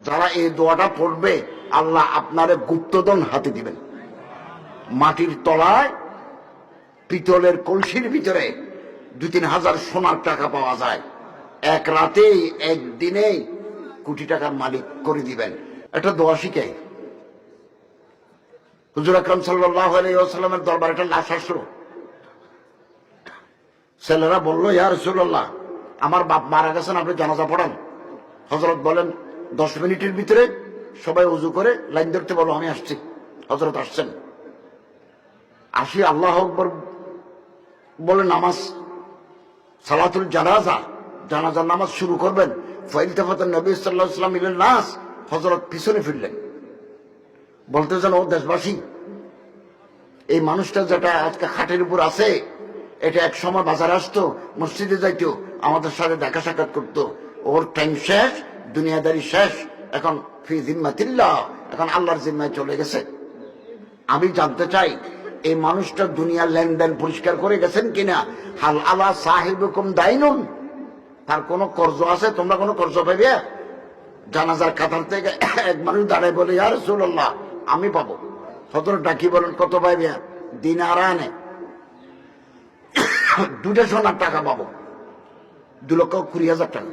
যারা এই দোয়াটা পড়বে আল্লাহ আপনারে গুপ্তধন হাতে দিবেন। মাটির তলায় পিতলের কলসির ভিতরে 2-3 হাজার সোনার টাকা পাওয়া যায়। এক রাতেই একদিনেই কোটি টাকার মালিক করে দিবেন। একটা দোয়া শিখাই। হুজুর আকরাম সাল্লাল্লাহু আলাইহি ওয়াসাল্লামের দরবারে একটা লাশ আসলো। ছেলেরা বলল, ইয়া রাসূলুল্লাহ, আমার বাপ মারা গেছেন, আপনি জানাজা পড়ান। হযরত বলেন 10 মিনিটের ভিতরে সবাই ওযু করে লাইন ধরতে বলো, আমি আসছি। হযরত আসছেন। আসি আল্লাহু আকবার বলে নামাজ সালাতুল জানাজা, জানাজার নামাজ শুরু করবেন। ফাইলতাফাতান নবী সাল্লাল্লাহু আলাইহি ওয়াসাল্লাম ইলান নাস, হযরত পিছনে ফিরলেন, বলতেছেন, ও দেশবাসী, এই মানুষটা যেটা আজকে খাটের উপর আছে, এটা এক সময় বাজারে আসতো, মসজিদে যাইতো, আমাদের সাথে দেখা সাক্ষাৎ করতো। ওর টাইম শেষ, দুনিয়াদারি শেষ, এখন ফি জিম্মাতিল্লাহ, এখন আল্লাহর জিম্মায় চলে গেছে। আমি জানতে চাই এই মানুষটা দুনিয়ার লেনদেন পরিষ্কার করে গেছেন কিনা। হাল আলা সাহিবুকুম দাইনুন, তার কোনো কর্জ আছে? তোমরা কোনো কর্জ পাইবে? জানাজার কাতার থেকে এক মানুষ দাঁড়ায় বলে, ইয়া রাসূলুল্লাহ, আমি পাবো। হযরত ডাকি বলেন, কত পাইবে? দিনার আনে 2টা সোনার টাকা পাবো, 2,20,000 টাকা।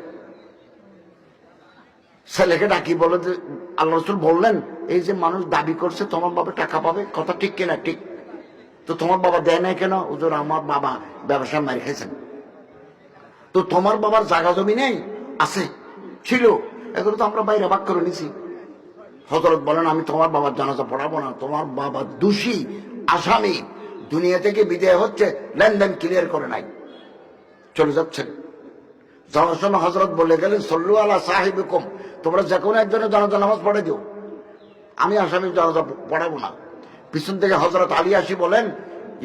ছেলেকে ডাকি বলে, আল্লাহ রাসূল বললেন, এই যে মানুষ দাবি করছে তোমার বাবা টাকা পাবে, কথা ঠিক কিনা? ঠিক। তো তোমার বাবা দেয় নাই কেন? হুজুর, আমার বাবা ব্যবসা মারি খাইছেন। তো তোমার বাবার জায়গা জমি নেই? আছে, ছিল, এগুলো তো আমরা বাইরে ভাগ করে নিছি। হযরত বলেন, আমি তোমার বাবার জানাজা পড়াবো না, তোমার বাবা দোষী, আসামি, দুনিয়া থেকে বিদায় হচ্ছে, লেনদেন ক্লিয়ার করে নাই, চলে যাচ্ছেন। যাওয়ার সময় হযরত বলে গেলেন, সল্লু আলা সাহিবিকুম, তোমরা যে কোনো একজনের জানাজা নামাজ পড়ে দিও, আমি আসামির জানাজা পড়াবো না। পিছন থেকে হযরত আলী আসি বলেন,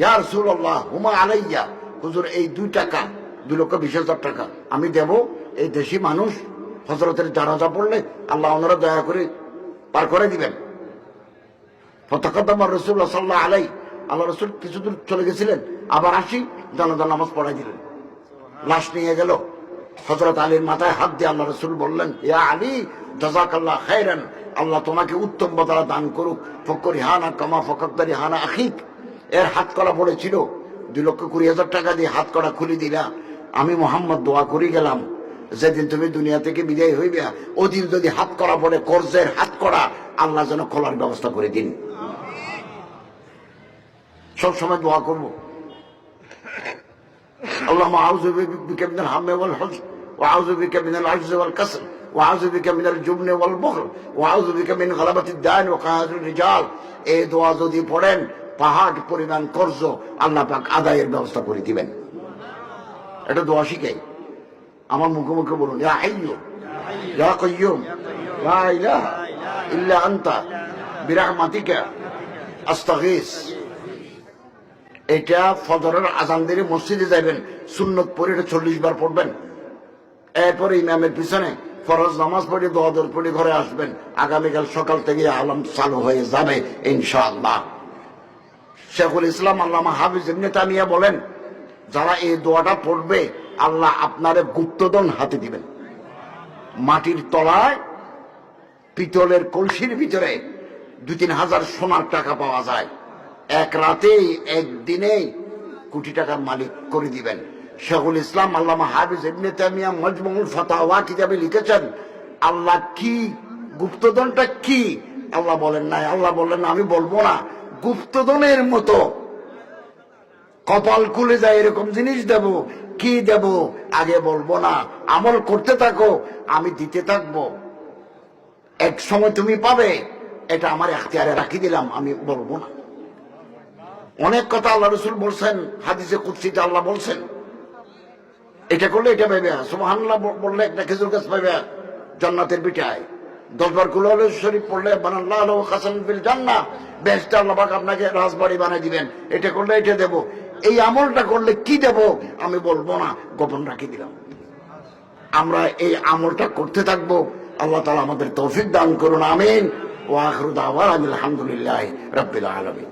ইয়া রাসূলুল্লাহ, হুমা আলাইয়া, হুজুর, এই 2 টাকা, 2,20,000 টাকা আমি দেব। এই দেশি মানুষ হযরতের জানাজা পড়লে আল্লাহ ওনারা দয়া করে পার করে দিবেন। ফাতাকাদ্দামা রাসূলুল্লাহ সাল্লাল্লাহু আলাইহি, আল্লাহ রাসূল কিছু দূর চলে গেছিলেন, আবার আসি জানাজা নামাজ পড়াই দিলেন। লাশ নিয়ে গেল, হযরত আলীর মাথায় হাত দিয়ে আল্লাহ রাসূল বললেন, ইয়া আলী, জাযাকাল্লাহ খায়রান, আল্লাহ তোমাকে উত্তম বদলা দান করুক। ফকরিহানা কামা ফকরিহানা আখিক, এর হাত করা পড়েছিল, 2,20,000 টাকা দিয়ে হাত করা খুলে দিলা। আমি মুহাম্মদ দোয়া করি গেলাম, যেদিন তুমি দুনিয়া থেকে বিদায় হইবে, ওদিন যদি হাত করা পড়ে, কর্জের হাত করা, আল্লাহ যেন খোলার ব্যবস্থা করে দিন। সব সময় দোয়া করবো, আল্লাহুম্মা আউযু বিকা মিনাল হাম্মি ওয়াল হুজন, ওয়া আউযু বিকা মিনাল আজজি ওয়াল কাসল, ওয়া আউযু বিকা মিনাল জুবনি ওয়াল বুখল, ওয়া আউযু বিকা মিন গালাবাতিদ দান ওয়া কাহারির রিজাল। এই দোয়া যদি পড়েন, পাহাড় পরিমাণ কর্জ আল্লাহ পাক আদায়ের ব্যবস্থা করে দিবেন। এটা দোয়া শিখাই। আমার মুখে মুখে বলুন, ইয়া হাইয়্যু ইয়া কাইয়্যুম লা ইলাহা ইল্লা আনতা বিরহমাতিকা আস্তাগীস। এটা ফজরের আজান দিয়ে মসজিদে যাবেন, সুন্নত পড়ে এটা 40 বার পড়বেন। এরপরে ইমামের পিছনে ফরজ নামাজ পড়ে দোয়া দর পড়ে ঘরে আসবেন। আগামীকাল সকাল থেকে আলাম চালু হয়ে যাবে ইনশাআল্লাহ। শেখুল ইসলাম আল্লামা হাফিজ ইবনে তামিয়া বলেন, যারা এই দোয়াটা পড়বে আল্লাহ আপনারে গুপ্তধন হাতে দিবেন। মাটির তলায় পিতলের কলসির ভিতরে 2-3 হাজার সোনার টাকা পাওয়া যায়। এক রাতেই একদিনেই কোটি টাকার মালিক করে দিবেন। শেখুল ইসলাম আল্লামা হাফিজ ইবনে তামিয়া মাজমুউল ফাতাওয়া কিতাবে লিখেছেন, আল্লাহ কি গুপ্তধনটা কি আল্লাহ বলেন নাই। আল্লাহ বললেন, আমি বলবো না, গুপ্তধনের মতো কপাল খুলে যায় এরকম জিনিস দেব। কি দেব আগে বলবো না, আমল করতে থাকো, আমি দিতে থাকবো, এক সময় তুমি পাবে। এটা আমার এখতিয়ারে রাখি দিলাম, আমি বলবো না। অনেক কথা আল্লাহ রাসূল বলছেন, হাদিসে কুদসিতে আল্লাহ বলছেন, এটা করলে এটা পাইবে, সুবহানাল্লাহ বললে একটা খেজুর গাছ পাইবে জান্নাতের বিটায়, 10 বার কুল আউযু শরীফ পড়লে বানাল্লাহু লাহু কাসান ফিল জান্নাহ, বেহেশতে আল্লাহ পাক আপনাকে রাজবাড়ি বানিয়ে দিবেন। এটা করলে এটা দেব, এই আমলটা করলে কি দেব আমি বলবো না, গোপন রাখি দিলাম। আমরা এই আমলটা করতে থাকবো। আল্লাহ তাআলা আমাদের তৌফিক দান করুন, আমিন। ওয়া আখিরু দাওয়ানা আলহামদুলিল্লাহি রাব্বিল আলামিন।